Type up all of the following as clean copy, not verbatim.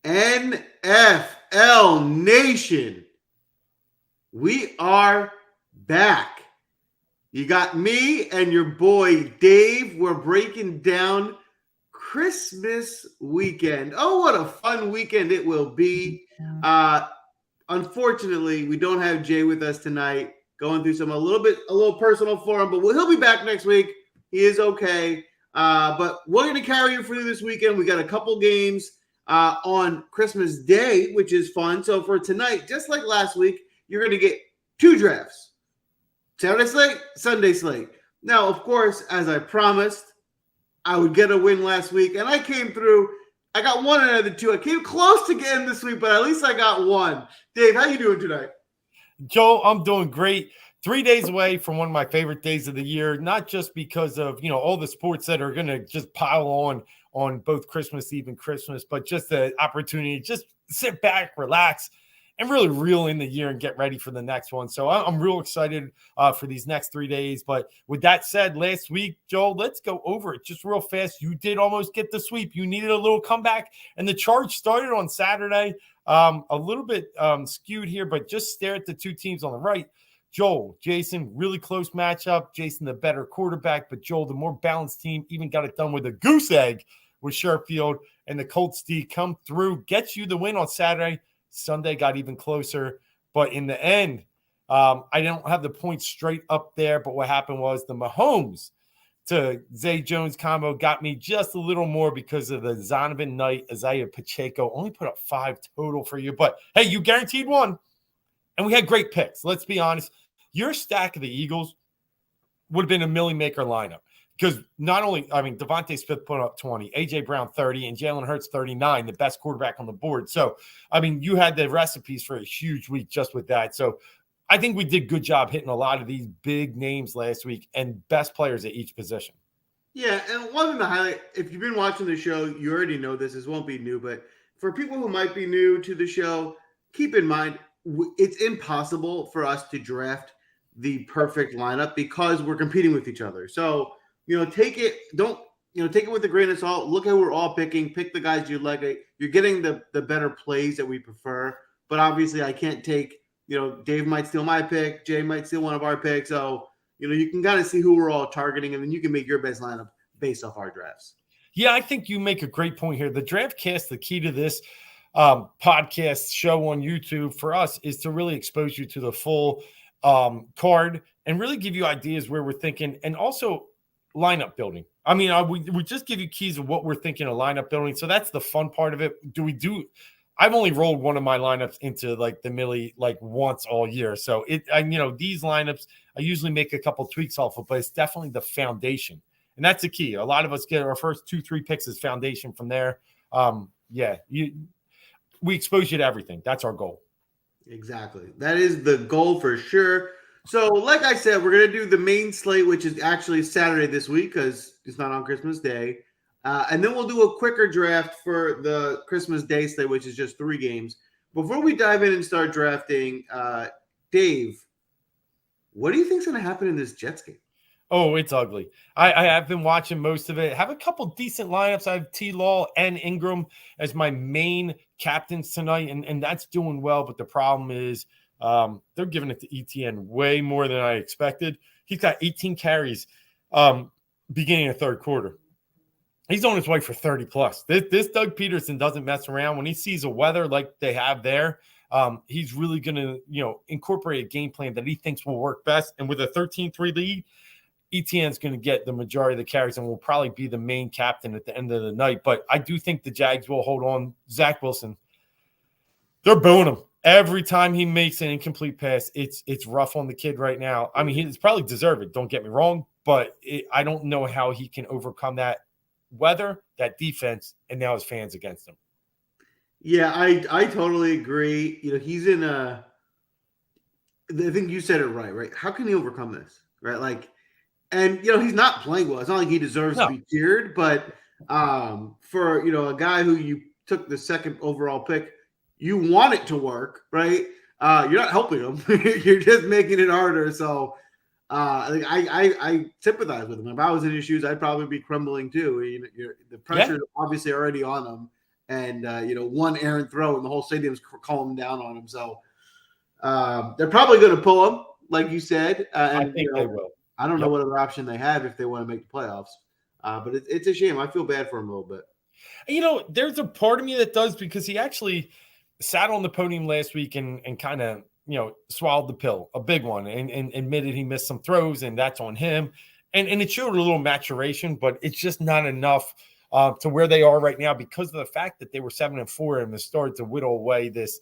NFL Nation, we are back. You got me and your boy Dave. We're breaking down Christmas weekend. Oh, what a fun weekend it will be. Uh, Unfortunately, we don't have Jay with us tonight. Going through a little personal for him, but he'll be back next week. He is okay. But we're going to carry you through this weekend. We got a couple games on Christmas Day, which is fun. So for tonight, just like last week, you're going to get two drafts: Saturday slate, Sunday slate. Now, of course, as I promised, I would get a win last week, and I came through. I got one out of the two. I came close to getting this week, but at least I got one. Dave, how you doing tonight? Joe, I'm doing great. 3 days away from one of my favorite days of the year, not just because of, all the sports that are going to just pile on both Christmas Eve and Christmas, but just the opportunity to just sit back, relax, and really reel in the year and get ready for the next one. So I'm real excited for these next 3 days. But with that said, last week, Joe, let's go over it just real fast. You did almost get the sweep. You needed a little comeback, and the charge started on Saturday. A little bit skewed here, but just stare at the two teams on the right. Joel, Jason, really close matchup. Jason, the better quarterback, but Joel, the more balanced team, even got it done with a goose egg with Sherfield, and the Colts D come through, gets you the win on Saturday. Sunday got even closer, but in the end, I don't have the points straight up there, but what happened was the Mahomes to Zay Jones combo got me just a little more because of the Zonovan Knight, Isaiah Pacheco. Only put up 5 total for you, but hey, you guaranteed one. And we had great picks. Let's be honest. Your stack of the Eagles would have been a Millie Maker lineup because Devontae Smith put up 20, A.J. Brown 30, and Jalen Hurts 39, the best quarterback on the board. So, you had the recipes for a huge week just with that. So, I think we did a good job hitting a lot of these big names last week and best players at each position. Yeah, and one thing to highlight, if you've been watching the show, you already know this won't be new, but for people who might be new to the show, keep in mind, it's impossible for us to draft the perfect lineup because we're competing with each other. So, take it with a grain of salt. Look at who we're all picking. Pick the guys you like. You're getting the better plays that we prefer. But obviously, I can't take, Dave might steal my pick. Jay might steal one of our picks. So, you can kind of see who we're all targeting, and then you can make your best lineup based off our drafts. Yeah, I think you make a great point here. The DraftCast, the key to this podcast show on YouTube for us is to really expose you to the full card and really give you ideas where we're thinking, and also lineup building. We just give you keys of what we're thinking of lineup building. So that's the fun part of it. I've only rolled one of my lineups into like the Millie once all year. So these lineups, I usually make a couple tweaks off of, but it's definitely the foundation. And that's the key. A lot of us get our first 2-3 picks as foundation from there. We expose you to everything. That's our goal. Exactly. That is the goal for sure. So, like I said, we're going to do the main slate, which is actually Saturday this week because it's not on Christmas Day. And then we'll do a quicker draft for the Christmas Day slate, which is just 3 games. Before we dive in and start drafting, Dave, what do you think is going to happen in this Jets game? Oh, it's ugly. I have been watching most of it. Have a couple decent lineups. I have T-Law and Ingram as my main captains tonight, and that's doing well. But the problem is they're giving it to ETN way more than I expected. He's got 18 carries beginning of third quarter. He's on his way for 30+. This Doug Peterson doesn't mess around. When he sees a weather like they have there, he's really going to incorporate a game plan that he thinks will work best. And with a 13-3 lead, ETN's going to get the majority of the carries and will probably be the main captain at the end of the night. But I do think the Jags will hold on. Zach Wilson, they're booing him. Every time he makes an incomplete pass, it's rough on the kid right now. He's probably deserved, don't get me wrong, but I don't know how he can overcome that weather, that defense, and now his fans against him. Yeah, I totally agree. He's in I think you said it right? How can he overcome this, right? And he's not playing well. It's not like he deserves to be cheered, but for a guy who you took the second overall pick, you want it to work, right? You're not helping him. You're just making it harder. So I sympathize with him. If I was in his shoes, I'd probably be crumbling too. The pressure is obviously already on him, and one errant throw, and the whole stadium's calling down on him. So they're probably going to pull him, like you said. I And think they will. I don't know Yep. what other option they have if they want to make the playoffs. But it's a shame. I feel bad for him a little bit. There's a part of me that does, because he actually sat on the podium last week and kind of, swallowed the pill, a big one, and admitted he missed some throws, and that's on him. And it showed a little maturation, but it's just not enough to where they are right now, because of the fact that they were 7-4 and started to whittle away this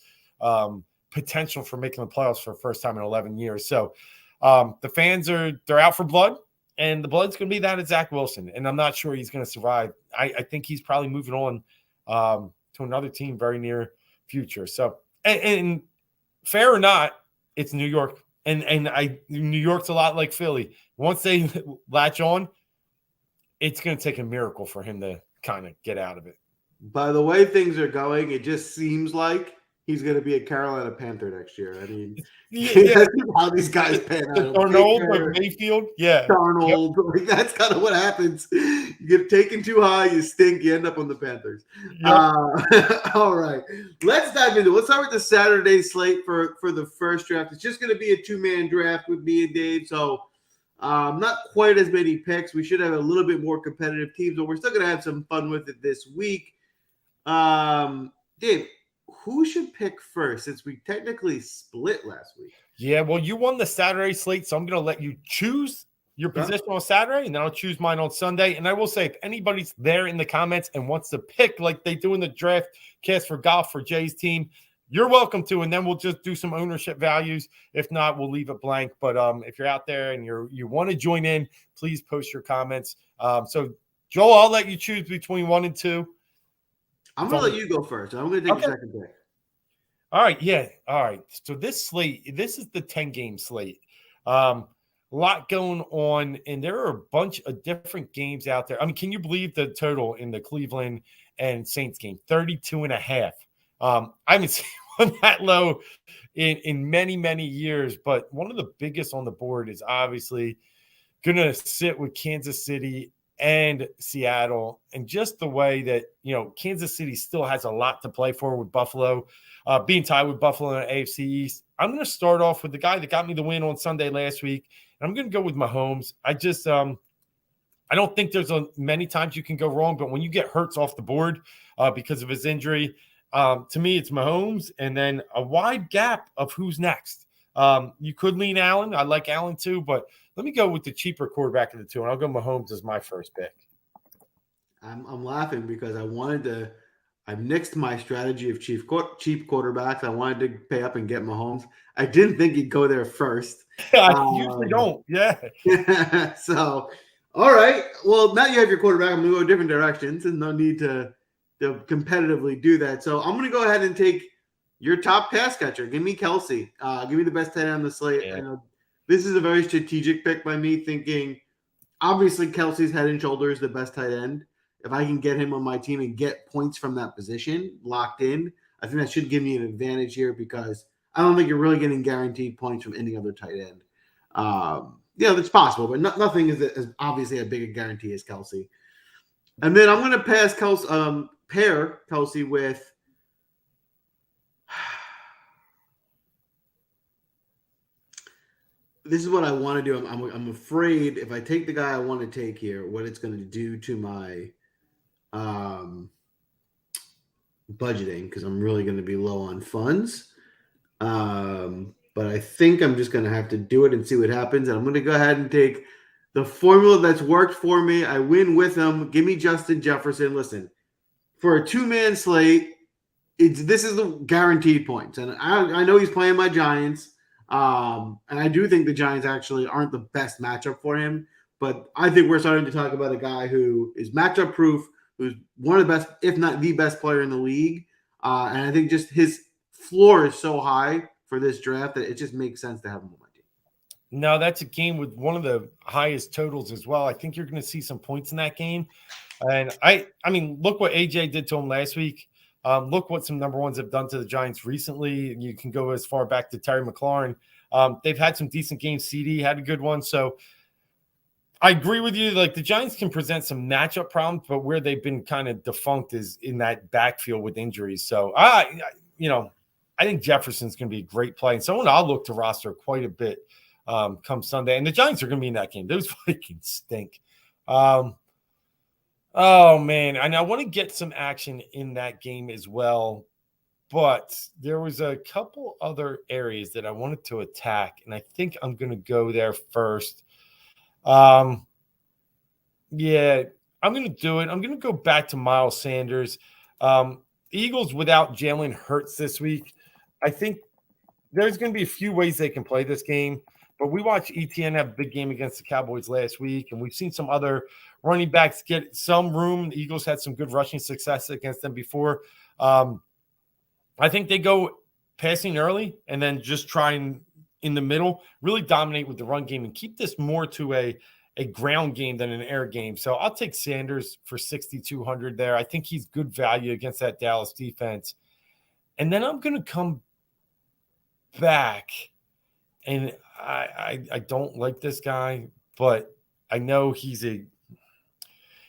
potential for making the playoffs for the first time in 11 years. So the fans they're out for blood, and the blood's going to be that of Zach Wilson. And I'm not sure he's going to survive. I think he's probably moving on to another team very near future. So, and fair or not, it's New York. And New York's a lot like Philly. Once they latch on, it's going to take a miracle for him to kind of get out of it. By the way things are going, it just seems like he's going to be a Carolina Panther next year. I mean, that's how these guys pan out. Darnold or Mayfield, Darnold. Yep. Like, that's kind of what happens. You get taken too high, you stink, you end up on the Panthers. Yep. All right, let's dive into it. Let's start with the Saturday slate for the first draft. It's just going to be a 2-man draft with me and Dave, so not quite as many picks. We should have a little bit more competitive teams, but we're still going to have some fun with it this week. Dave, who should pick first, since we technically split last week? Yeah, well, you won the Saturday slate, so I'm going to let you choose your position on Saturday, and then I'll choose mine on Sunday. And I will say, if anybody's there in the comments and wants to pick like they do in the DraftCast for golf for Jay's team, you're welcome to, and then we'll just do some ownership values. If not, we'll leave it blank. But if you're out there and you want to join in, please post your comments. So, Joel, I'll let you choose between 1 and 2. I'm going to let you go first. I'm going to take the second pick. All right, yeah. All right. So this slate, this is the 10-game slate. A lot going on, and there are a bunch of different games out there. I mean, can you believe the total in the Cleveland and Saints game? 32.5. I haven't seen one that low in many, many years, but one of the biggest on the board is obviously going to sit with Kansas City and Seattle, and just the way that, Kansas City still has a lot to play for with Buffalo, being tied with Buffalo in the AFC East. I'm going to start off with the guy that got me the win on Sunday last week, and I'm going to go with Mahomes. I just I don't think there's many times you can go wrong, but when you get Hurts off the board because of his injury, to me, it's Mahomes, and then a wide gap of who's next. You could lean Allen. I like Allen too, but let me go with the cheaper quarterback of the two, and I'll go Mahomes as my first pick. I'm laughing because I've nixed my strategy of cheap quarterbacks. I wanted to pay up and get Mahomes. I didn't think he'd go there first. I usually don't. Yeah. So, all right. Well, now you have your quarterback. I'm going to go different directions, and no need to competitively do that. So I'm going to go ahead and take your top pass catcher. Give me Kelsey. Give me the best tight end on the slate. Yeah. I know this is a very strategic pick by me, thinking obviously Kelsey's head and shoulders the best tight end. If I can get him on my team and get points from that position locked in, I think that should give me an advantage here, because I don't think you're really getting guaranteed points from any other tight end. That's possible, but nothing is as obviously a big a guarantee as Kelsey. And then I'm going to pair Kelsey with this is what I want to do. I'm afraid if I take the guy I want to take here, what it's going to do to my budgeting, because I'm really going to be low on funds. But I think I'm just going to have to do it and see what happens. And I'm going to go ahead and take the formula that's worked for me. I win with him. Give me Justin Jefferson. Listen, for a 2-man slate, this is the guaranteed points. And I know he's playing my Giants. And I do think the Giants actually aren't the best matchup for him. But I think we're starting to talk about a guy who is matchup proof, who's one of the best, if not the best player in the league. And I think just his floor is so high for this draft that it just makes sense to have him on my team. No, that's a game with one of the highest totals as well. I think you're going to see some points in that game. And I mean, look what AJ did to him last week. Look what some number ones have done to the Giants recently. You can go as far back to Terry McLaurin. They've had some decent games. CD had a good one. So I agree with you. Like the Giants can present some matchup problems, but where they've been kind of defunct is in that backfield with injuries. So I think Jefferson's going to be a great play and someone I'll look to roster quite a bit come Sunday. And the Giants are going to be in that game. Those Vikings stink. Oh man, and I want to get some action in that game as well. But there was a couple other areas that I wanted to attack, and I think I'm going to go there first. Yeah, I'm going to do it. I'm going to go back to Miles Sanders. Eagles without Jalen Hurts this week. I think there's going to be a few ways they can play this game, but we watched ETN have a big game against the Cowboys last week, and we've seen some other running backs get some room. The Eagles had some good rushing success against them before. I think they go passing early and then just try and in the middle, really dominate with the run game and keep this more to a ground game than an air game. So I'll take Sanders for 6,200 there. I think he's good value against that Dallas defense. And then I'm going to come back, and I don't like this guy, but I know he's a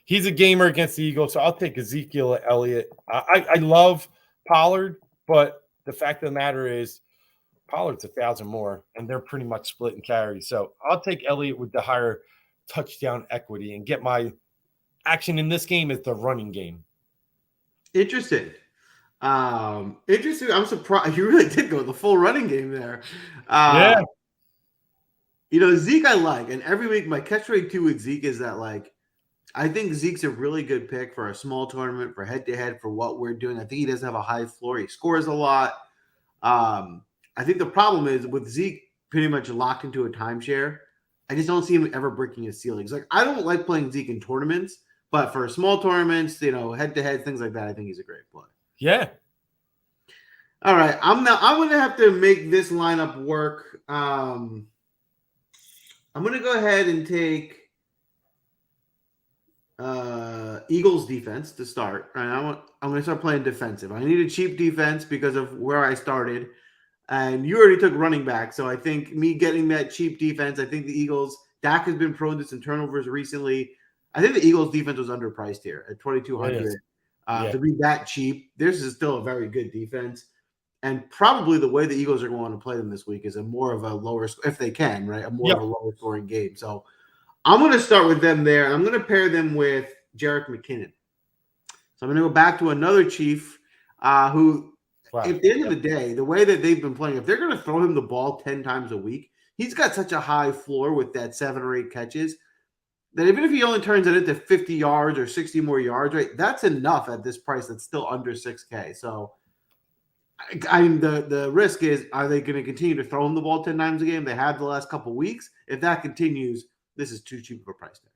gamer against the Eagles, so I'll take Ezekiel Elliott. I love Pollard, but the fact of the matter is Pollard's 1,000 more, and they're pretty much split and carry. So I'll take Elliott with the higher touchdown equity and get my action in this game as the running game. Interesting. Interesting. I'm surprised you really did go the full running game there. Yeah. Zeke I like, and every week my catch rate too with Zeke is that I think Zeke's a really good pick for a small tournament, for head-to-head, for what we're doing. I think he doesn't have a high floor. He scores a lot. I think the problem is with Zeke pretty much locked into a timeshare, I just don't see him ever breaking his ceilings. I don't like playing Zeke in tournaments, but for small tournaments, head-to-head, things like that, I think he's a great play. Yeah. All right. I'm going to have to make this lineup work. I'm going to go ahead and take Eagles defense to start. Right, I'm going to start playing defensive. I need a cheap defense because of where I started, and you already took running back. So I think me getting that cheap defense. I think the Eagles. Dak has been prone to some turnovers recently. I think the Eagles defense was underpriced here at 2,200 to be that cheap. This is still a very good defense, and probably the way the Eagles are going to play them this week is a more of a lower, if they can, right, of a lower scoring game. So I'm going to start with them there. I'm going to pair them with Jerick McKinnon. So I'm going to go back to another Chief who, at the end of the day, the way that they've been playing, if they're going to throw him the ball 10 times a week, he's got such a high floor with that 7 or 8 catches that even if he only turns it into 50 yards or 60 more yards, right, that's enough at this price that's still under $6K. So I mean, the risk is, are they going to continue to throw him the ball 10 times a game? They have the last couple of weeks. If that continues, this is too cheap of a price tag.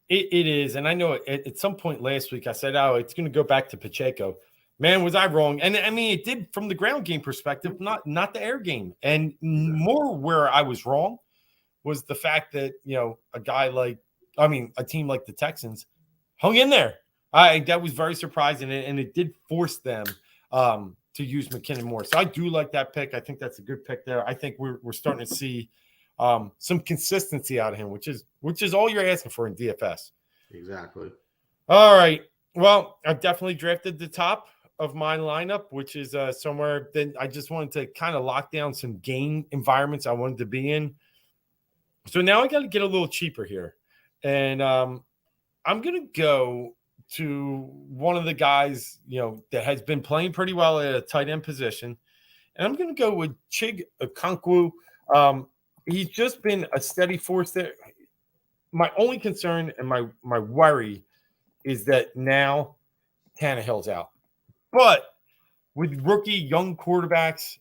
It is. And I know at some point last week I said, it's going to go back to Pacheco. Man, was I wrong? And I mean, it did from the ground game perspective, not the air game. And more where I was wrong was the fact that, a team like the Texans hung in there. That was very surprising. And it did force them to use McKinnon more. So I do like that pick. I think that's a good pick there. I think we're starting to see some consistency out of him, which is all you're asking for in DFS. Exactly. All right. Well, I've definitely drafted the top of my lineup, which is somewhere that I just wanted to kind of lock down some game environments I wanted to be in. So now I got to get a little cheaper here. And I'm going to go to one of the guys, that has been playing pretty well at a tight end position. And I'm going to go with Chig Okonkwo. He's just been a steady force there. My only concern and my worry is that now Tannehill's out. But with rookie young quarterbacks,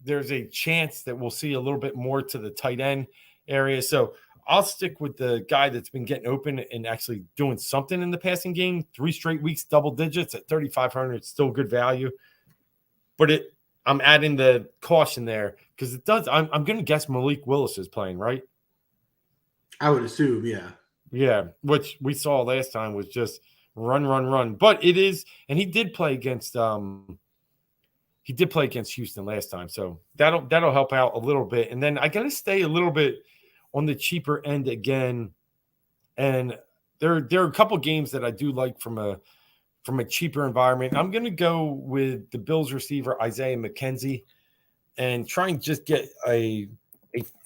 there's a chance that we'll see a little bit more to the tight end area. So I'll stick with the guy that's been getting open and actually doing something in the passing game. 3 straight weeks, double digits at 3,500. It's still good value. But I'm adding the caution there because it does. I'm going to guess Malik Willis is playing, right? I would assume, yeah. Yeah, which we saw last time was just run. But it is, and he did play against Houston last time, so that'll help out a little bit. And then I got to stay a little bit on the cheaper end again And there are a couple games that I do like from a cheaper environment. I'm going to go with the Bills receiver Isaiah McKenzie and try and just get a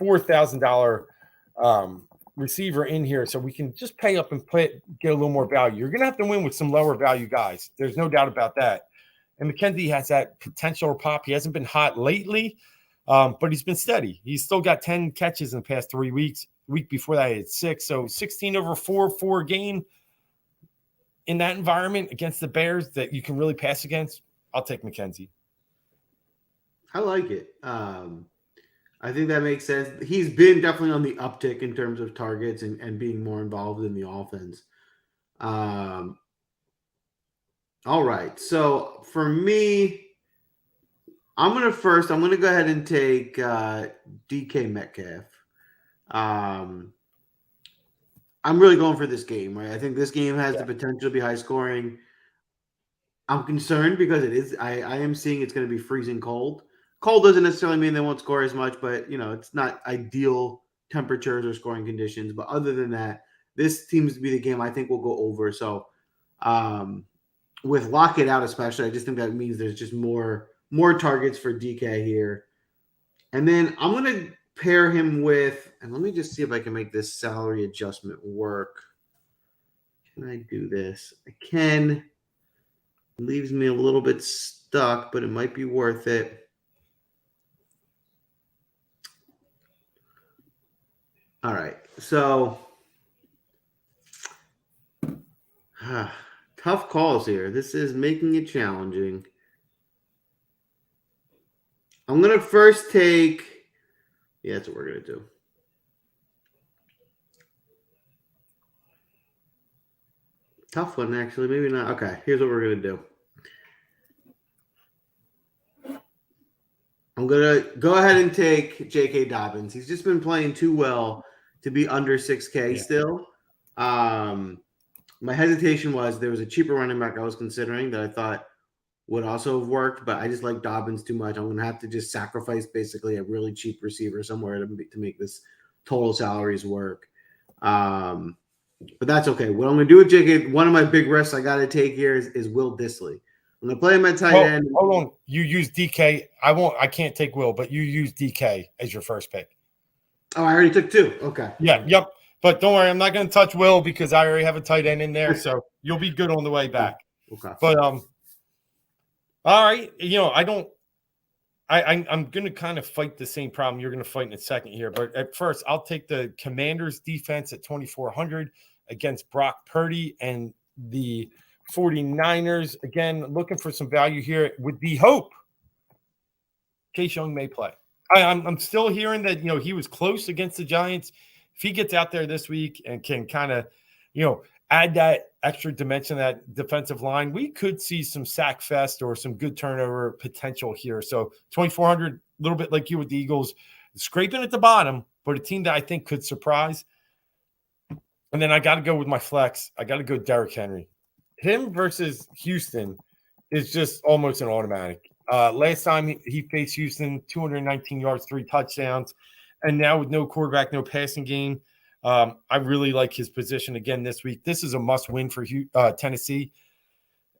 $4,000 receiver in here so we can just pay up and get a little more value. You're going to have to win with some lower value guys. There's no doubt about that. And McKenzie has that potential or pop. He hasn't been hot lately, but he's been steady. He's still got 10 catches in the past 3 weeks. Week before that, he had 6. So 16 over 4 a game in that environment against the Bears that you can really pass against. I'll take McKenzie. I like it. I think that makes sense. He's been definitely on the uptick in terms of targets and being more involved in the offense. All right. So for me, I'm going to go ahead and take DK Metcalf. I'm really going for this game, right? I think this game has the potential to be high scoring. I'm concerned because it is. I am seeing it's going to be freezing cold. Cold doesn't necessarily mean they won't score as much, but it's not ideal temperatures or scoring conditions. But other than that, this seems to be the game I think will go over. So with lock it out, especially, I just think that means there's just more targets for DK here. And then I'm going to pair him with, and let me just see if I can make this salary adjustment work. Can I do this? I can. It leaves me a little bit stuck, but it might be worth it. All right, so tough calls here. This is making it challenging. I'm going to first take, that's what we're going to do. Tough one, actually. Maybe not. Okay, here's what we're going to do. I'm going to go ahead and take J.K. Dobbins. He's just been playing too well to be under 6K still. My hesitation was there was a cheaper running back I was considering that I thought would also have worked, but I just like Dobbins too much. I'm going to have to just sacrifice basically a really cheap receiver somewhere to make this total salaries work. But that's okay. What I'm going to do with JK, one of my big risks I got to take here is Will Dissly. I'm going to play him at tight end. Hold on. You use DK. I can't take Will, but you use DK as your first pick. Oh, I already took 2. Okay. Yeah. Yep. But don't worry. I'm not going to touch Will because I already have a tight end in there. So you'll be good on the way back. Okay. But, all right. I'm going to kind of fight the same problem you're going to fight in a second here. But at first, I'll take the Commanders defense at 2,400 against Brock Purdy and the 49ers. Again, looking for some value here with the hope Chase Young may play. I'm still hearing that, he was close against the Giants. If he gets out there this week and can kind of, add that extra dimension, that defensive line, we could see some sack fest or some good turnover potential here. So 2,400, a little bit like you with the Eagles, scraping at the bottom, but a team that I think could surprise. And then I got to go with my flex. I got to go Derrick Henry. Him versus Houston is just almost an automatic. Last time he faced Houston, 219 yards, 3 touchdowns. And now with no quarterback, no passing game, I really like his position again this week. This is a must-win for Tennessee.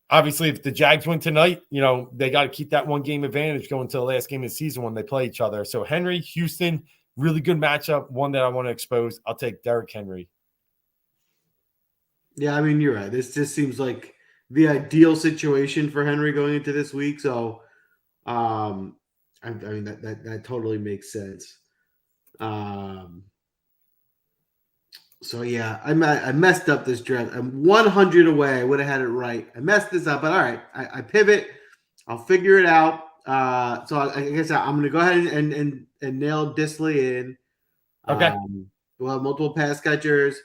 Obviously, if the Jags win tonight, they got to keep that one-game advantage going to the last game of the season when they play each other. So Henry, Houston, really good matchup, one that I want to expose. I'll take Derrick Henry. Yeah, I mean, you're right. This just seems like the ideal situation for Henry going into this week. So, I mean, that totally makes sense. So yeah, I messed up this draft. I'm 100 away. I would have had it right. I messed this up, but all right. I pivot. I'll figure it out. So I guess I'm going to go ahead and nail Dissly in. Okay. We'll have multiple pass catchers.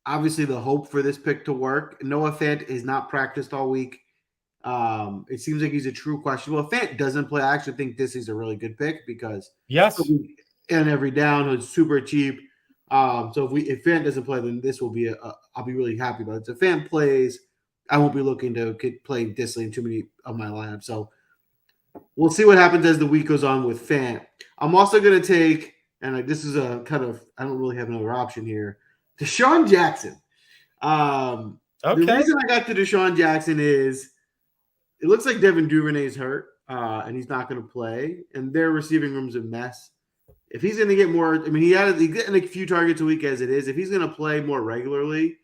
Obviously the hope for this pick to work. Noah Fant is not practiced all week. It seems like he's a true question. Well, if Fant doesn't play, I actually think Dissly's a really good pick because and every down is super cheap. So if Fant doesn't play, then this will be I'll be really happy about it. If Fant plays, I won't be looking to play Dissly in too many of my lineups. So we'll see what happens as the week goes on with Fant. I'm also going to take, and this is a kind of, I don't really have another option here, Deshaun Jackson. The reason I got to Deshaun Jackson is it looks like Devin Duvernay's hurt, and he's not going to play, and their receiving room's a mess. If he's going to get more, I mean, he's getting a few targets a week as it is. If he's going to play more regularly,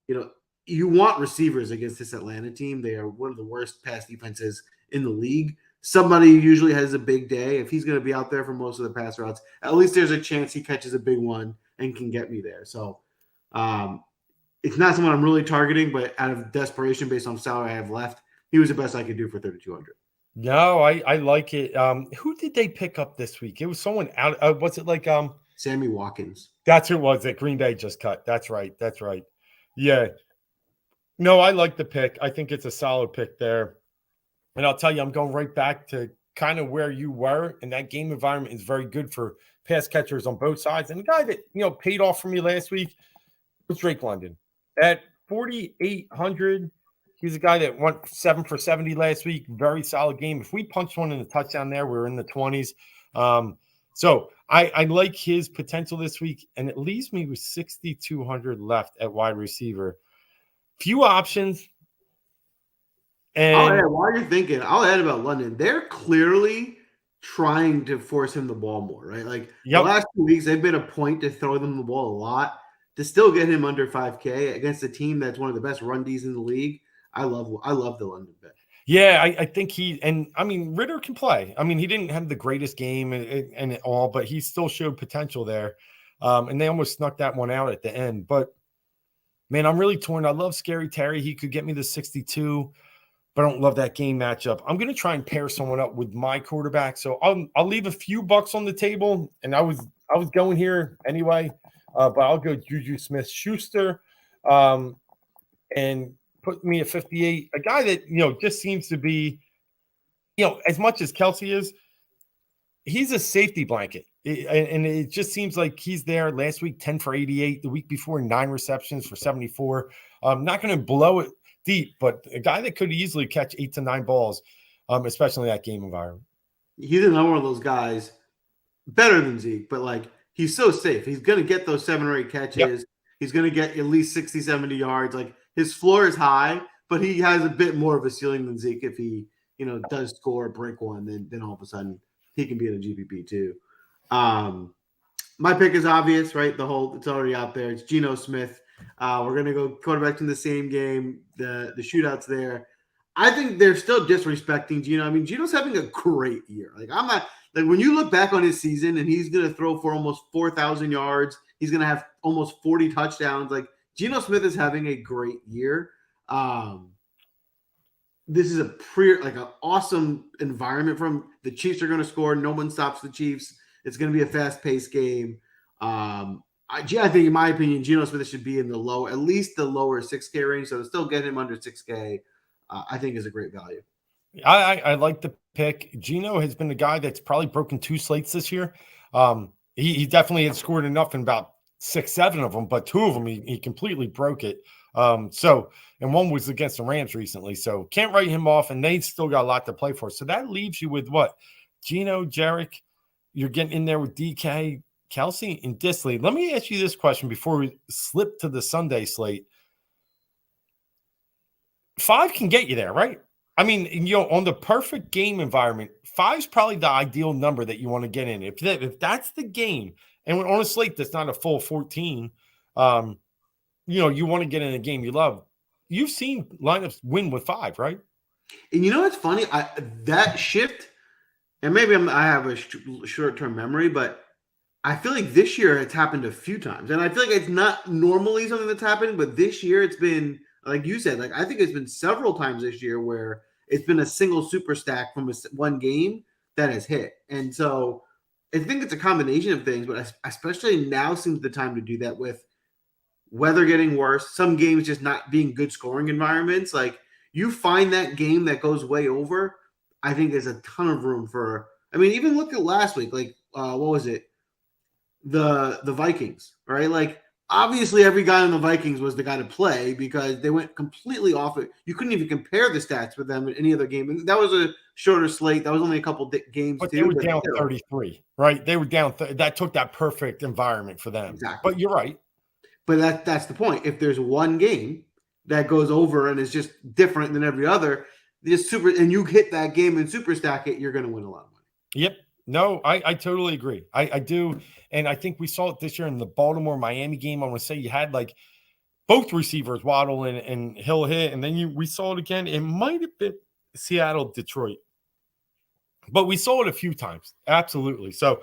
you want receivers against this Atlanta team. They are one of the worst pass defenses in the league. Somebody usually has a big day. If he's going to be out there for most of the pass routes, at least there's a chance he catches a big one and can get me there. So it's not someone I'm really targeting, but out of desperation based on salary I have left, he was the best I could do for 3,200. No, I like it. Who did they pick up this week? It was someone out. Was it like Sammy Watkins? That's who it was that Green Bay just cut. That's right. Yeah. No, I like the pick. I think it's a solid pick there. And I'll tell you, I'm going right back to kind of where you were, and that game environment is very good for pass catchers on both sides. And the guy that paid off for me last week was Drake London at 4,800. He's a guy that went 7 for 70 last week. Very solid game. If we punched one in the touchdown there, we're in the 20s. So I like his potential this week, and it leaves me with 6,200 left at wide receiver. Few options. And while you're thinking, I'll add about London. They're clearly trying to force him the ball more, right? Like the last 2 weeks, they've been a point to throw them the ball a lot to still get him under 5K against a team that's one of the best run Ds in the league. I love the London bet. Yeah, I think Ritter can play. I mean, he didn't have the greatest game and it all, but he still showed potential there. And they almost snuck that one out at the end. But, man, I'm really torn. I love Scary Terry. He could get me the 62, but I don't love that game matchup. I'm going to try and pair someone up with my quarterback. So I'll leave a few bucks on the table, and I was going here anyway, but I'll go Juju Smith-Schuster and put me at 58, a guy that, just seems to be, as much as Kelsey is, he's a safety blanket. And it just seems like he's there. Last week, 10 for 88. The week before, 9 receptions for 74. Not going to blow it deep, but a guy that could easily catch 8 to 9 balls, especially in that game environment. He's another one of those guys, better than Zeke, but he's so safe. He's going to get those 7 or 8 catches. Yep. He's going to get at least 60, 70 yards. His floor is high, but he has a bit more of a ceiling than Zeke. If he, does score, break one, then all of a sudden he can be in a GPP too. My pick is obvious, right? It's already out there. It's Geno Smith. We're going to go quarterback in the same game. The shootouts there. I think they're still disrespecting Geno. I mean, Geno's having a great year. I'm not when you look back on his season and he's going to throw for almost 4,000 yards. He's going to have almost 40 touchdowns. Geno Smith is having a great year. This is an awesome environment from the Chiefs are going to score. No one stops the Chiefs. It's going to be a fast-paced game. I think, in my opinion, Geno Smith should be in at least the lower 6K range. So to still get him under 6K, I think is a great value. I like the pick. Geno has been the guy that's probably broken 2 slates this year. He definitely had scored enough in about 6, 7 of them, but 2 of them he completely broke it. And one was against the Rams recently, so can't write him off. And they still got a lot to play for. So that leaves you with what? Geno, Jarek. You're getting in there with DK, Kelsey, and Disley. Let me ask you this question before we slip to the Sunday slate. 5 can get you there, right? I mean, on the perfect game environment, 5's probably the ideal number that you want to get in. If that's the game. And on a slate that's not a full 14, you want to get in a game you love. You've seen lineups win with 5, right? And what's funny? That shift, and maybe I have a short-term memory, but I feel like this year it's happened a few times. And I feel like it's not normally something that's happening, but this year it's been, like you said, I think it's been several times this year where it's been a single super stack from one game that has hit. And so I think it's a combination of things, but especially now seems the time to do that with weather getting worse, some games just not being good scoring environments. You find that game that goes way over, I think there's a ton of room for, even look at last week, what was it? The Vikings, right? Obviously every guy on the Vikings was the guy to play because they went completely off it. You couldn't even compare the stats with them in any other game. And that was a shorter slate. That was only a couple games. But they were down 33, right? They were down. That took that perfect environment for them. Exactly. But you're right. But that's the point. If there's one game that goes over and is just different than every other, and you hit that game and super stack it, you're going to win a lot of money. Yep. No, I totally agree. I do. And I think we saw it this year in the Baltimore-Miami game. I want to say you had like both receivers, Waddle and Hill hit, and then we saw it again. It might have been Seattle-Detroit. But we saw it a few times. Absolutely. So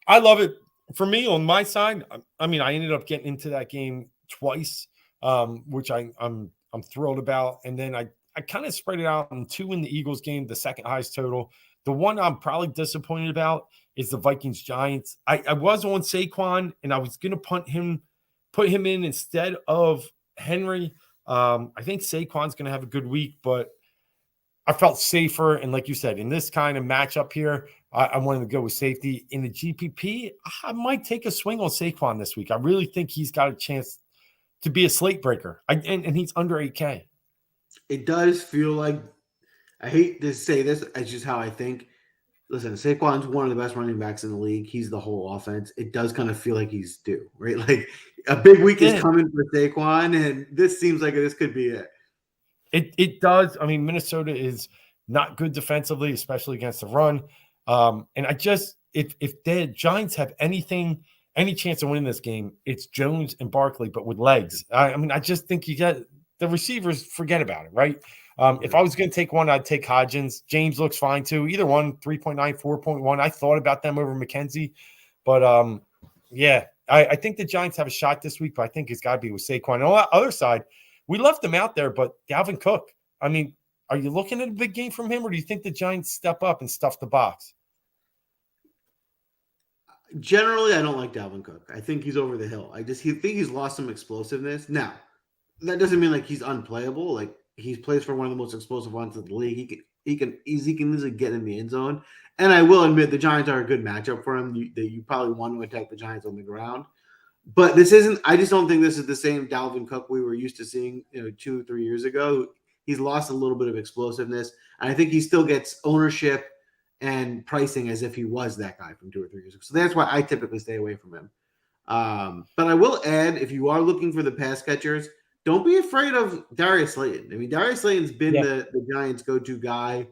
I love it. For me, on my side, I mean, I ended up getting into that game twice, which I'm thrilled about. And then I kind of spread it out in 2 in the Eagles game, the second highest total. The one I'm probably disappointed about is the Vikings-Giants. I was on Saquon, and I was going to put him in instead of Henry. I think Saquon's going to have a good week, but I felt safer. And like you said, in this kind of matchup here, I wanted to go with safety. In the GPP, I might take a swing on Saquon this week. I really think he's got a chance to be a slate breaker. And he's under 8K. It does feel like, I hate to say this, it's just how I think. Listen, Saquon's one of the best running backs in the league. He's the whole offense. It does kind of feel like he's due, right? Like a big week is coming for Saquon, and this seems like this could be it. It does. I mean, Minnesota is not good defensively, especially against the run. And I just, if the Giants have any chance of winning this game, it's Jones and Barkley, but with legs. I mean, I just think you get the receivers, forget about it, right? If I was going to take one, I'd take Hodgins. James looks fine too. Either one, 3.9, 4.1. I thought about them over McKenzie. But yeah, I think the Giants have a shot this week, but I think it's got to be with Saquon. And on the other side, we left him out there, but Dalvin Cook, I mean, are you looking at a big game from him, or do you think the Giants step up and stuff the box? Generally, I don't like Dalvin Cook. I think he's over the hill. I think he's lost some explosiveness. Now, that doesn't mean like he's unplayable. Like he plays for one of the most explosive ones in the league. He can easily get in the end zone. And I will admit the Giants are a good matchup for him. You probably want to attack the Giants on the ground. But this isn't – I just don't think this is the same Dalvin Cook we were used to seeing 2 or 3 years ago. He's lost a little bit of explosiveness. And I think he still gets ownership and pricing as if he was that guy from 2 or 3 years ago. So that's why I typically stay away from him. But I will add, if you are looking for the pass catchers, don't be afraid of Darius Slayton. I mean, Darius Slayton's been the Giants' go-to guy.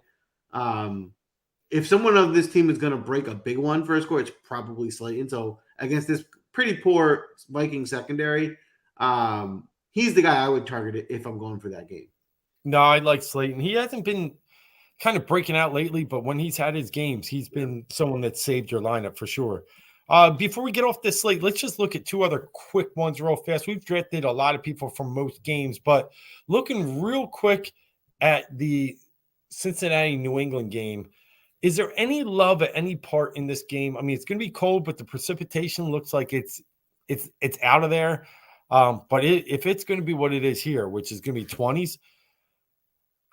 If someone of this team is going to break a big one for a score, it's probably Slayton. So against this pretty poor Viking secondary, he's the guy I would target if I'm going for that game. No, I like Slayton. He hasn't been kind of breaking out lately, but when he's had his games, he's been someone that saved your lineup for sure. Before we get off this slate, let's just look at 2 other quick ones real fast. We've drafted a lot of people from most games, but looking real quick at the Cincinnati-New England game, is there any love at any part in this game? I mean, it's going to be cold, but the precipitation looks like it's out of there. But if it's going to be what it is here, which is going to be 20s,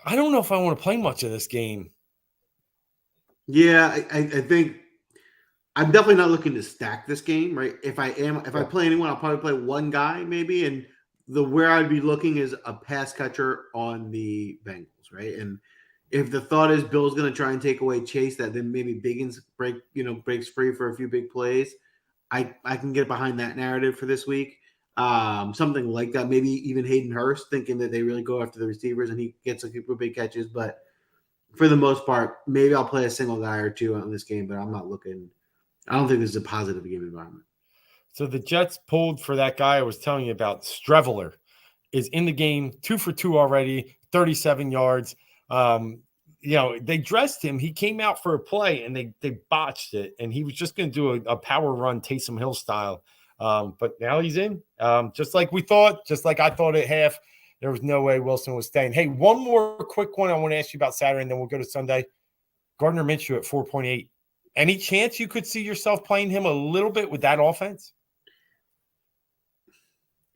I don't know if I want to play much of this game. Yeah, I think I'm definitely not looking to stack this game, right? If I play anyone, I'll probably play one guy maybe, and where I'd be looking is a pass catcher on the Bengals, right? And if the thought is Bill's going to try and take away Chase, that then maybe Biggins breaks free for a few big plays, I can get behind that narrative for this week. Something like that. Maybe even Hayden Hurst, thinking that they really go after the receivers and he gets a couple big catches. But for the most part, maybe I'll play a single guy or two on this game, but I'm not looking. I don't think this is a positive game environment. So the Jets pulled for that guy I was telling you about. Streveler is in the game, 2 for 2 already, 37 yards. They dressed him. He came out for a play and they botched it. And he was just going to do a power run, Taysom Hill style. But now he's in, just like we thought, just like I thought at half. There was no way Wilson was staying. Hey, one more quick one I want to ask you about Saturday, and then we'll go to Sunday. Gardner Minshew at 4.8. Any chance you could see yourself playing him a little bit with that offense?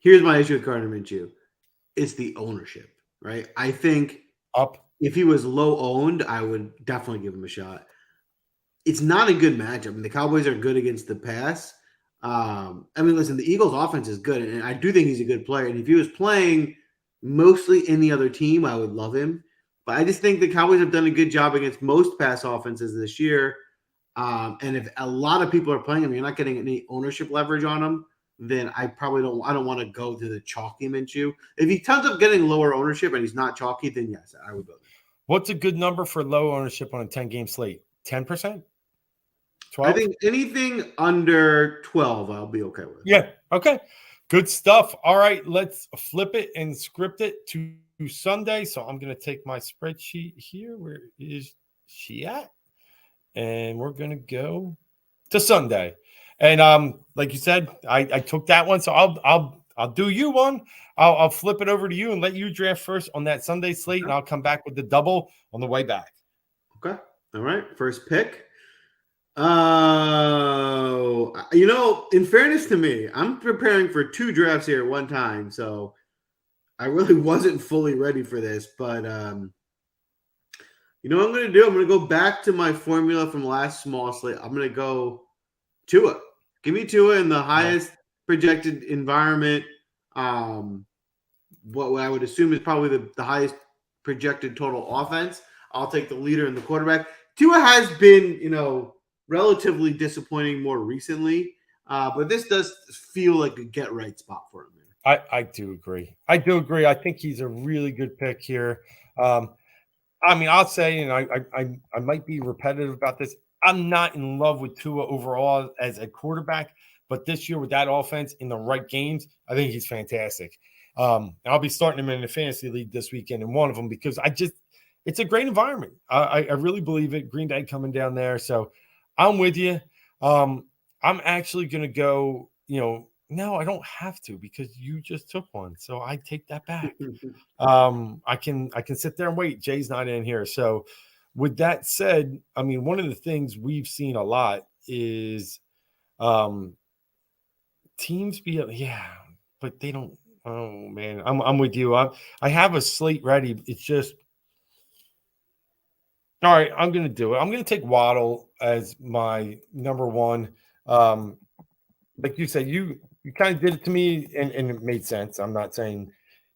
Here's my issue with Gardner Minshew. It's the ownership, right? I think if he was low owned, I would definitely give him a shot. It's not a good matchup. I mean, the Cowboys are good against the pass. Listen, the Eagles offense is good, and I do think he's a good player. And if he was playing mostly any other team, I would love him. But I just think the Cowboys have done a good job against most pass offenses this year. And if a lot of people are playing him, you're not getting any ownership leverage on him. then I don't want to go to the chalky Minshew. If he turns up getting lower ownership and he's not chalky, then yes, I would go there. What's a good number for low ownership on a 10-game slate? 10%? 12? I think anything under 12, I'll be okay with. Yeah. Okay. Good stuff. All right. Let's flip it and script it to Sunday. So I'm going to take my spreadsheet here. Where is she at? And we're going to go to Sunday. And like you said, I took that one. So I'll do you one. I'll flip it over to you and let you draft first on that Sunday slate. And I'll come back with the double on the way back. Okay. All right. First pick. In fairness to me, I'm preparing for 2 drafts here at one time, so I really wasn't fully ready for this. But you know what I'm going to do? I'm going to go back to my formula from last small slate. I'm going to go Tua. Give me Tua in the highest projected environment. What I would assume is probably the highest projected total offense. I'll take the leader and the quarterback. Tua has been, relatively disappointing more recently, but this does feel like a get-right spot for him. I do agree. I think he's a really good pick here. I'll say, and I might be repetitive about this, I'm not in love with Tua overall as a quarterback, but this year with that offense in the right games, I think he's fantastic. I'll be starting him in the fantasy league this weekend in one of them because it's a great environment. I really believe it. Green Bay coming down there. So I'm with you. I'm actually going to go, no, I don't have to because you just took one. So I take that back. I can sit there and wait. Jay's not in here. So with that said, one of the things we've seen a lot is teams but they don't. Oh man, I'm with you. I have a slate ready. It's just all right. I'm going to do it. I'm going to take Waddle as my number one. Like you said, you kind of did it to me, and it made sense. I'm not saying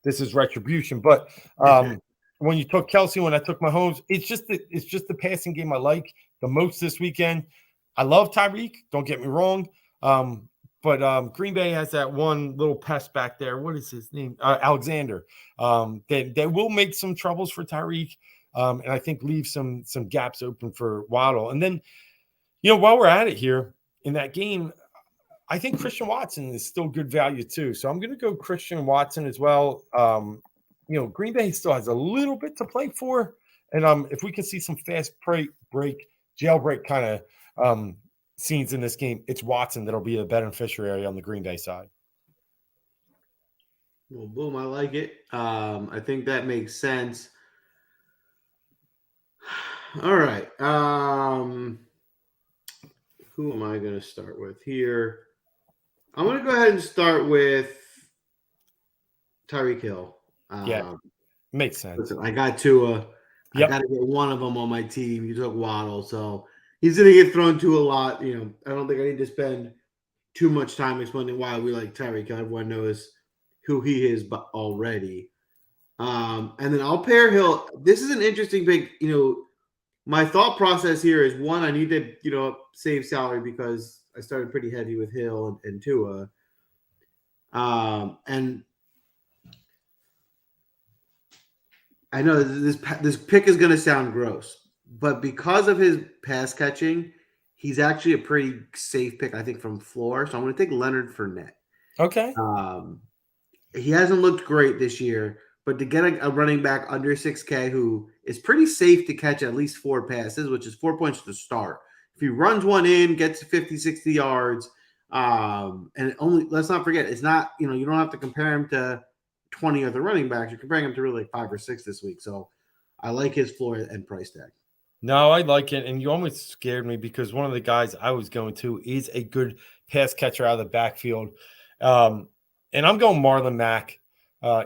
this is retribution, but when you took Kelsey, when I took Mahomes, it's just the passing game I like the most this weekend. I love Tyreek. Don't get me wrong. But Green Bay has that one little pest back there. What is his name? Alexander. That will make some troubles for Tyreek, and I think leave some gaps open for Waddle. And then, while we're at it here in that game, I think Christian Watson is still good value too. So I'm going to go Christian Watson as well. Green Bay still has a little bit to play for, and if we can see some fast jailbreak kind of scenes in this game, it's Watson that'll be the beneficiary on the Green Bay side. Well, boom, I like it. I think that makes sense. All right. Who am I going to start with here? I'm going to go ahead and start with Tyreek Hill. Makes sense. Listen, I got Tua. I got to get one of them on my team. You took Waddle, so he's going to get thrown to a lot. I don't think I need to spend too much time explaining why we like Tyreek Hill. Everyone knows who he is already. And then I'll pair Hill. This is an interesting pick. My thought process here is, one, I need to, save salary because I started pretty heavy with Hill and Tua. And I know this pick is going to sound gross, but because of his pass catching, he's actually a pretty safe pick, I think, from floor. So I'm going to take Leonard Fournette. Okay. He hasn't looked great this year, but to get a running back under 6K who is pretty safe to catch at least 4 passes, which is 4 points to start. If he runs one in, gets 50, 60 yards, and only, let's not forget, it's not, you don't have to compare him to 20 other running backs. You're comparing him to really 5 or 6 this week. So I like his floor and price tag. No, I like it. And you almost scared me because one of the guys I was going to is a good pass catcher out of the backfield. And I'm going Marlon Mack.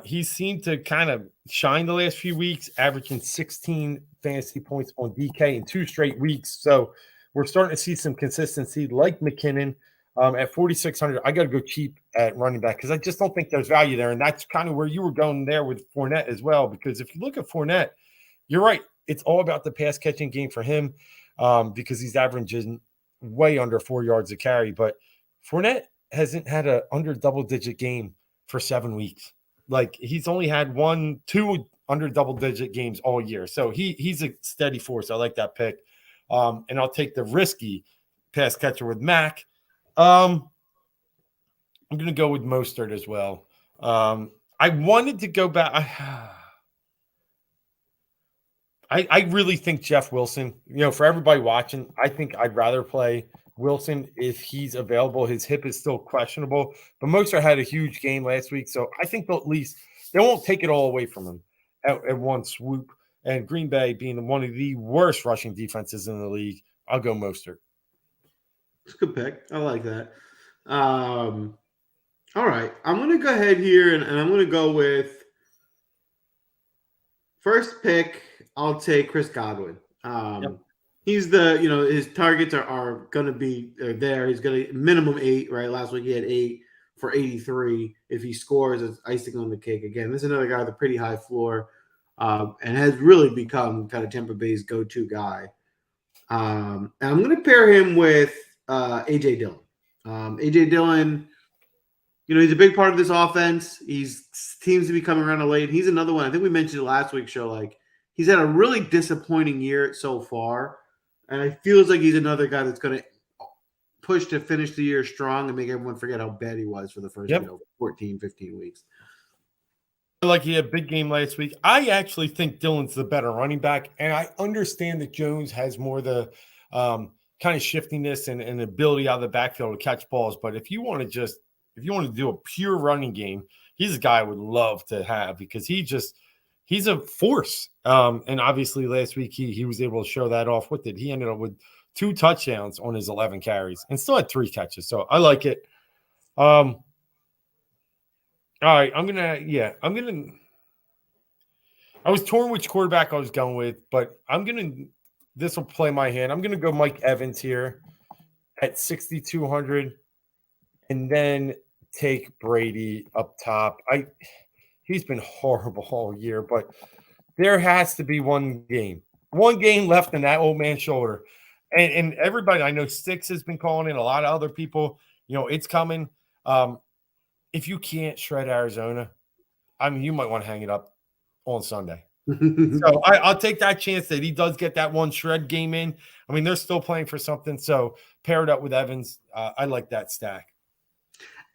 He seemed to kind of shine the last few weeks, averaging 16 fantasy points on DK in 2 straight weeks. So we're starting to see some consistency like McKinnon at 4,600. I got to go cheap at running back because I just don't think there's value there. And that's kind of where you were going there with Fournette as well. Because if you look at Fournette, you're right. It's all about the pass catching game for him because he's averaging way under 4 yards a carry. But Fournette hasn't had a under double-digit game for 7 weeks. Like, he's only had 2 under double-digit games all year. So he's a steady force. I like that pick. And I'll take the risky pass catcher with Mac. I'm going to go with Mostert as well. I wanted to go back. I really think Jeff Wilson, for everybody watching, I think I'd rather play Wilson if he's available. His hip is still questionable, but Mostert had a huge game last week. So I think they won't take it all away from him at one swoop. And Green Bay being one of the worst rushing defenses in the league, I'll go Mostert. It's a good pick. I like that. All right. I'm going to go ahead here and I'm going to go with first pick. I'll take Chris Godwin. Yep. He's his targets are going to be there. He's going to minimum 8, right? Last week he had 8 for 83. If he scores, it's icing on the cake. Again, this is another guy with a pretty high floor and has really become kind of Tampa Bay's go-to guy. And I'm going to pair him with A.J. Dillon. A.J. Dillon, he's a big part of this offense. He seems to be coming around late. He's another one. I think we mentioned it last week's show. Like, he's had a really disappointing year so far. And it feels like he's another guy that's going to push to finish the year strong and make everyone forget how bad he was for the first 14, 15 weeks. Like, he had a big game last week. I actually think Dillon's the better running back. And I understand that Jones has more the kind of shiftiness and ability out of the backfield to catch balls. But if you want to do a pure running game, he's a guy I would love to have because he's a force. And obviously last week he was able to show that off. What did he ended up with 2 touchdowns on his 11 carries and still had 3 catches. So I like it. All right. I was torn which quarterback I was going with, but this will play my hand. I'm going to go Mike Evans here at 6,200 and then take Brady up top. He's been horrible all year, but there has to be one game left in that old man's shoulder. And everybody, I know Sticks has been calling in, a lot of other people, it's coming. If you can't shred Arizona, you might want to hang it up on Sunday. So I'll take that chance that he does get that one shred game in. They're still playing for something. So pair it up with Evans. I like that stack.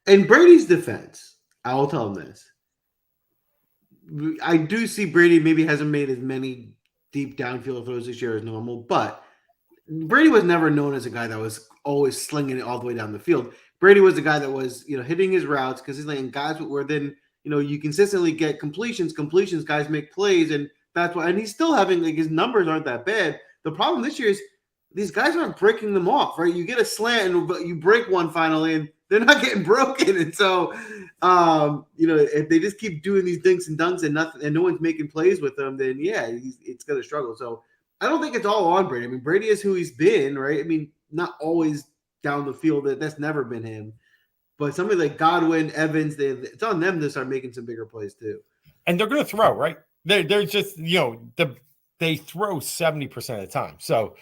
In Brady's defense, I will tell him this. I do see Brady maybe hasn't made as many deep downfield throws this year as normal, but Brady was never known as a guy that was always slinging it all the way down the field. Brady was the guy that was, hitting his routes because he's letting guys were then, you consistently get completions, guys make plays, and that's why. And he's still having, his numbers aren't that bad. The problem this year is these guys aren't breaking them off, right? You get a slant and you break one finally, and they're not getting broken. And so, if they just keep doing these dinks and dunks and nothing, and no one's making plays with them, then it's going to struggle. So I don't think it's all on Brady. Brady is who he's been, right? Not always down the field. That's never been him. But somebody like Godwin, Evans, it's on them to start making some bigger plays too. And they're going to throw, right? They're just, they throw 70% of the time. So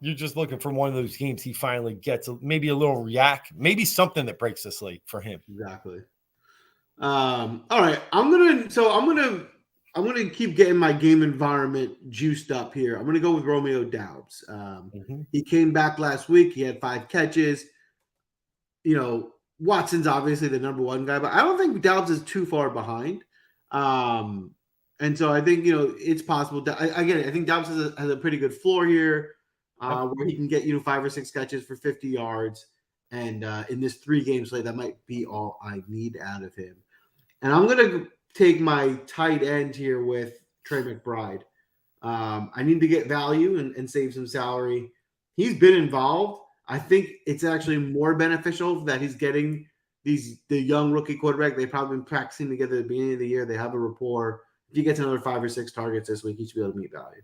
you're just looking for one of those games he finally gets maybe a little react, maybe something that breaks the slate for him. Exactly. All right. I'm gonna keep getting my game environment juiced up here. I'm gonna go with Romeo Doubs. He came back last week. He had 5 catches. Watson's obviously the number 1 guy, but I don't think Doubs is too far behind. And so I think, it's possible. I think Doubs has a pretty good floor here where he can get, 5 or 6 catches for 50 yards. And in this 3-game slate, that might be all I need out of him. And I'm going to take my tight end here with Trey McBride. I need to get value and save some salary. He's been involved. I think it's actually more beneficial that he's getting the young rookie quarterback. They've probably been practicing together at the beginning of the year. They have a rapport. If he gets another 5 or 6 targets this week, he should be able to meet value.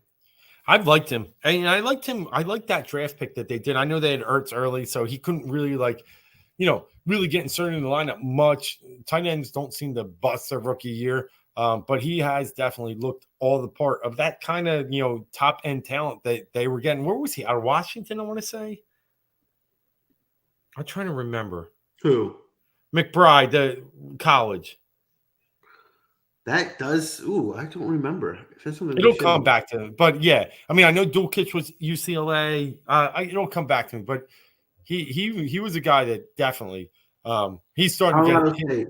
I've liked him. And I liked him. I liked that draft pick that they did. I know they had Ertz early, so he couldn't really really get inserted in the lineup much. Tight ends don't seem to bust their rookie year. But he has definitely looked all the part of that kind of, top end talent that they were getting. Where was he? Out of Washington, I want to say. I'm trying to remember. Who? McBride, the college. That does. Ooh, I don't remember. That's something we It'll should. come back to me. But yeah, I mean, I know Dulcich was UCLA. It'll come back to me. But he was a guy that definitely he's starting to Colorado get State.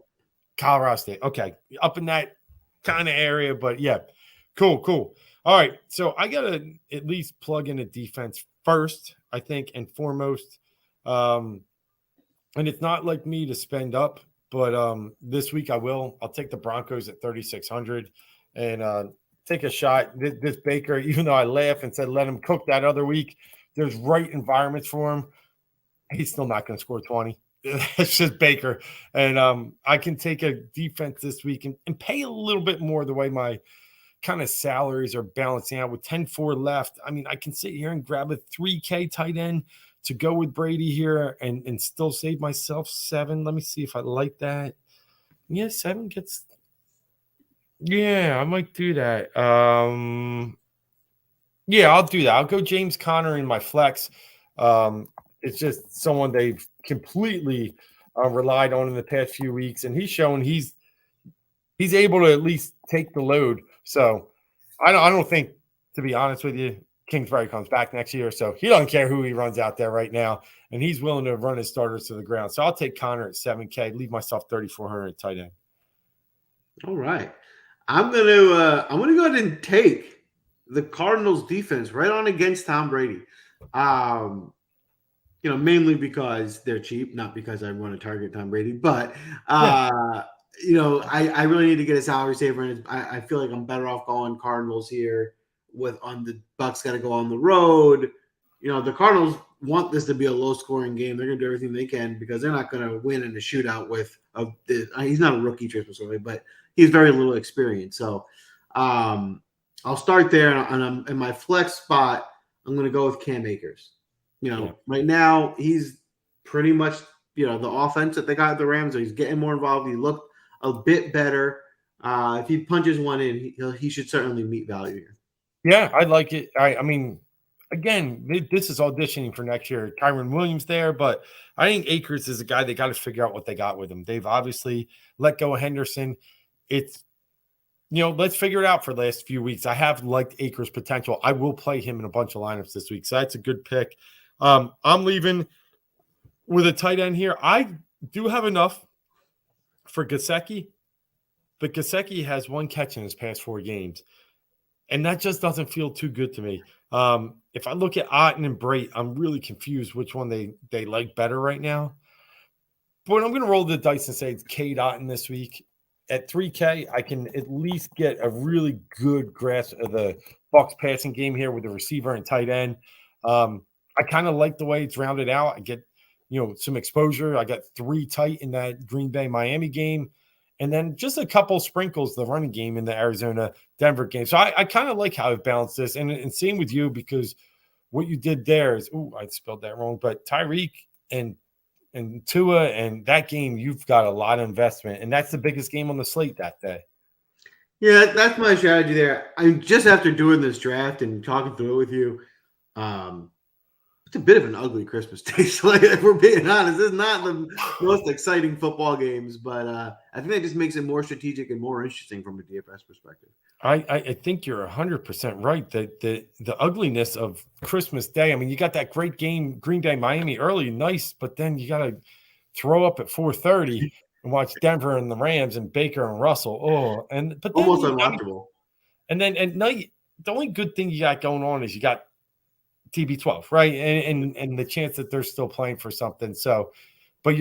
Colorado State. Okay, up in that kind of area. But yeah, cool. All right, so I gotta at least plug in a defense first, I think, and foremost. And it's not like me to spend up, but this week I will. I'll take the Broncos at 3,600 and take a shot. This Baker, even though I laugh and said let him cook that other week, there's right environments for him. He's still not going to score 20. It's just Baker. And I can take a defense this week and pay a little bit more the way my kind of salaries are balancing out with 10-4 left. I mean, I can sit here and grab a 3K tight end to go with Brady here and still save myself 7. Let me see if I like that. Yeah, 7 gets. Yeah, I might do that. Yeah, I'll do that. I'll go James Conner in my flex. It's just someone they've completely relied on in the past few weeks, and he's shown he's able to at least take the load. So I don't think, to be honest with you, Kingsbury comes back next year, so he doesn't care who he runs out there right now, and he's willing to run his starters to the ground. So I'll take Connor at 7K, leave myself 3,400 tight end. All right, I'm gonna go ahead and take the Cardinals defense right on against Tom Brady. Mainly because they're cheap, not because I want to target Tom Brady, but I really need to get a salary saver, and I feel like I'm better off going Cardinals here. On the Bucks got to go on the road. The Cardinals want this to be a low-scoring game. They're going to do everything they can because they're not going to win in a shootout with he's not a rookie, Tristan, but he's very little experience. So I'll start there, and I'm in my flex spot. I'm going to go with Cam Akers. Right now he's pretty much the offense that they got at the Rams. So he's getting more involved. He looked a bit better. If he punches one in, he should certainly meet value here. Yeah, I like it. I mean, again, this is auditioning for next year. Kyron Williams there, but I think Akers is a guy they got to figure out what they got with him. They've obviously let go of Henderson. It's, let's figure it out for the last few weeks. I have liked Akers' potential. I will play him in a bunch of lineups this week, so that's a good pick. I'm leaving with a tight end here. I do have enough for Gesicki, but Gesicki has 1 catch in his past 4 games. And that just doesn't feel too good to me. If I look at Otten and Brait, I'm really confused which one they like better right now. But I'm going to roll the dice and say it's Cade Otten this week. At 3K, I can at least get a really good grasp of the Bucs passing game here with the receiver and tight end. I kind of like the way it's rounded out. I get, some exposure. I got 3 tight in that Green Bay-Miami game. And then just a couple sprinkles, the running game in the Arizona-Denver game. So I kind of like how I've balanced this. And same with you, because what you did there is, I spelled that wrong, but Tyreek and Tua and that game, you've got a lot of investment. And that's the biggest game on the slate that day. Yeah, that's my strategy there. Just after doing this draft and talking through it with you, it's a bit of an ugly Christmas day. So if we're being honest, it's not the most exciting football games, but I think that just makes it more strategic and more interesting from a DFS perspective. I think you're 100% right. That the ugliness of Christmas Day. I mean, you got that great game, Green Bay, Miami, early, nice, but then you got to throw up at 4:30 and watch Denver and the Rams and Baker and Russell. But then, almost unwatchable. And then at night, the only good thing you got going on is you got TB12, right? And the chance that they're still playing for something. So, but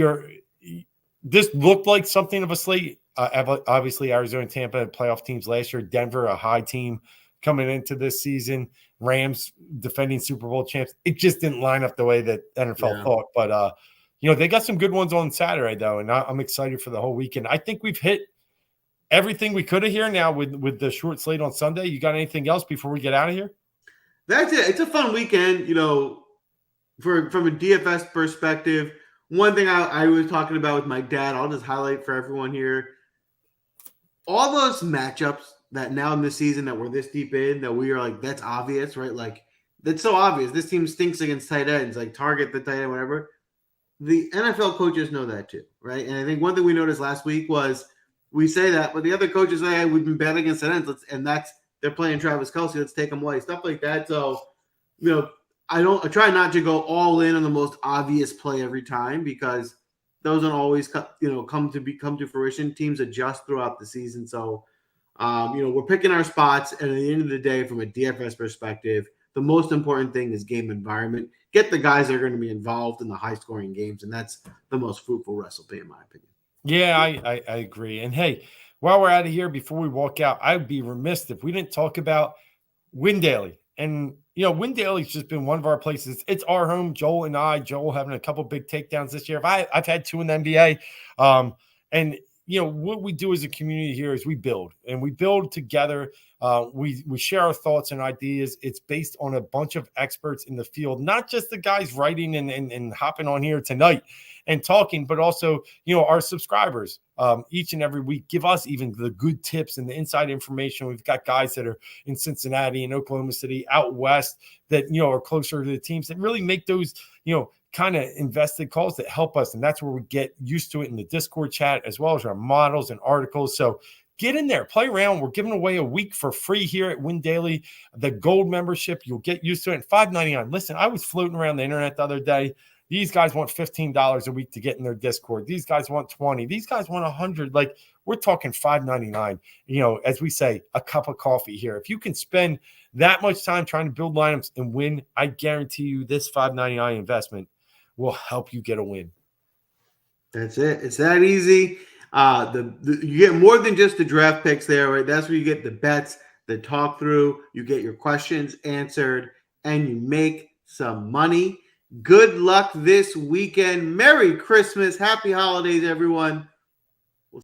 this looked like something of a slate. Obviously, Arizona and Tampa playoff teams last year. Denver, a high team coming into this season. Rams defending Super Bowl champs. It just didn't line up the way that NFL thought. But they got some good ones on Saturday though, and I'm excited for the whole weekend. I think we've hit everything we could have here now with the short slate on Sunday. You got anything else before we get out of here? That's it. It's a fun weekend, from a DFS perspective. One thing I was talking about with my dad, I'll just highlight for everyone here. All those matchups that now in this season that we're this deep in, that we are like, that's obvious, right? Like, that's so obvious. This team stinks against tight ends, like target the tight end, whatever. the NFL coaches know that too, right? And I think one thing we noticed last week was we say that, but the other coaches say, hey, we've been bad against the ends, and they're playing Travis Kelce, let's take him away, stuff like that. So, I try not to go all in on the most obvious play every time because those don't always come to fruition. Teams adjust throughout the season. So, we're picking our spots, and at the end of the day, from a DFS perspective, the most important thing is game environment. Get the guys that are going to be involved in the high-scoring games, and that's the most fruitful recipe, in my opinion. Yeah, I agree. And hey, while we're out of here, before we walk out, I'd be remiss if we didn't talk about Win Daily. And, Win Daily's just been one of our places. It's our home. Joel having a couple big takedowns this year. I've had 2 in the NBA. And what we do as a community here is we build together. We share our thoughts and ideas. It's based on a bunch of experts in the field, not just the guys writing and hopping on here tonight and talking, but also, our subscribers each and every week give us even the good tips and the inside information. We've got guys that are in Cincinnati and Oklahoma City out west that, are closer to the teams that really make those, kind of invested calls that help us. And that's where we get used to it in the Discord chat, as well as our models and articles. So get in there, play around. We're giving away a week for free here at Win Daily. The gold membership, you'll get used to it. $5.99. Listen, I was floating around the internet the other day. These guys want $15 a week to get in their Discord. These guys want $20. These guys want $100. Like, we're talking $5.99. As we say, a cup of coffee here. If you can spend that much time trying to build lineups and win, I guarantee you this $5.99 investment will help you get a win. That's it. It's that easy. You get more than just the draft picks there, right? That's where you get the bets, the talk through. You get your questions answered, and you make some money. Good luck this weekend. Merry Christmas. Happy holidays, everyone.